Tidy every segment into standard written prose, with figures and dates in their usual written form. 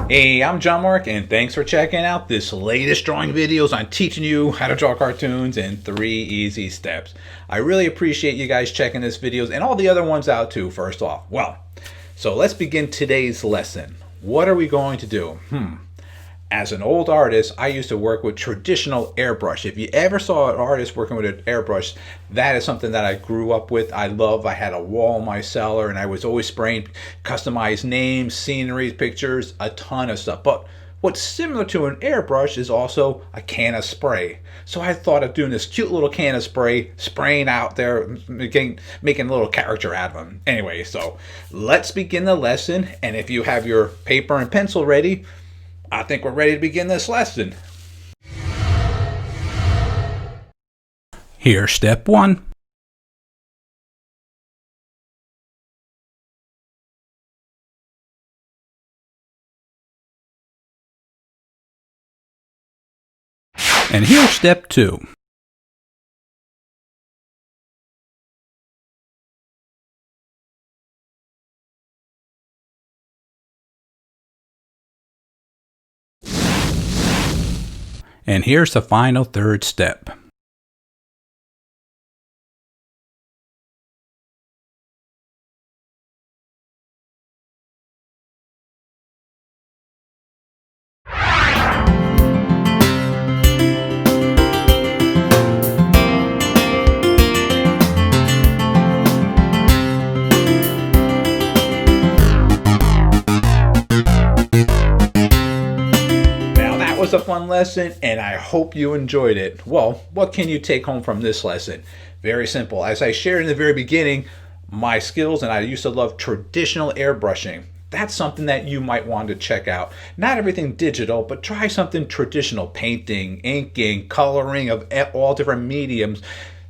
Hey, I'm John-Marc, and thanks for checking out this latest drawing videos on teaching you how to draw cartoons in 3 easy steps. I really appreciate you guys checking this videos and all the other ones out too, first off. Well, so let's begin today's lesson. What are we going to do? As an old artist, I used to work with traditional airbrush. If you ever saw an artist working with an airbrush, that is something that I grew up with. I love. I had a wall in my cellar, and I was always spraying customized names, sceneries, pictures, a ton of stuff. But what's similar to an airbrush is also a can of spray. So I thought of doing this cute little can of spray, spraying out there, making a little character out of them. Anyway, so let's begin the lesson. And if you have your paper and pencil ready, I think we're ready to begin this lesson. Here's step 1. And here's step 2. And here's the final third step. Was a fun lesson, and I hope you enjoyed it. Well, what can you take home from this lesson? Very simple. As I shared in the very beginning, my skills, and I used to love traditional airbrushing. That's something that you might want to check out. Not everything digital, but try something traditional. Painting, inking, coloring of all different mediums.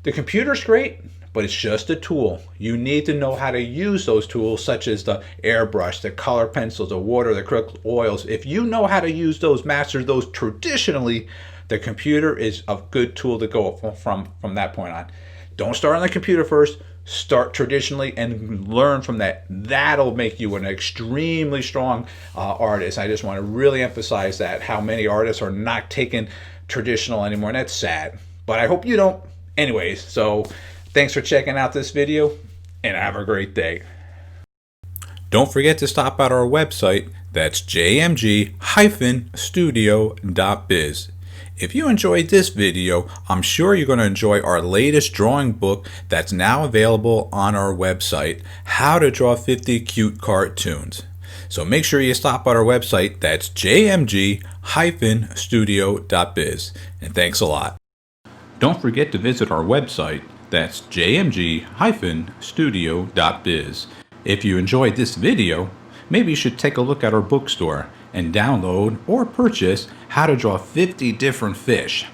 The computer's great, but it's just a tool. You need to know how to use those tools, such as the airbrush, the color pencils, the water, the acrylic oils. If you know how to use those, master those traditionally, the computer is a good tool to go from that point on. Don't start on the computer first. Start traditionally and learn from that. That'll make you an extremely strong artist. I just want to really emphasize that, how many artists are not taking traditional anymore, and that's sad. But I hope you don't. Anyways, so thanks for checking out this video, and have a great day. Don't forget to stop at our website. That's jmg-studio.biz. If you enjoyed this video, I'm sure you're going to enjoy our latest drawing book that's now available on our website, How to Draw 50 Cute Cartoons. So make sure you stop at our website. That's jmg-studio.biz. And thanks a lot. Don't forget to visit our website. That's jmg-studio.biz. If you enjoyed this video, maybe you should take a look at our bookstore and download or purchase How to Draw 50 Different Fish.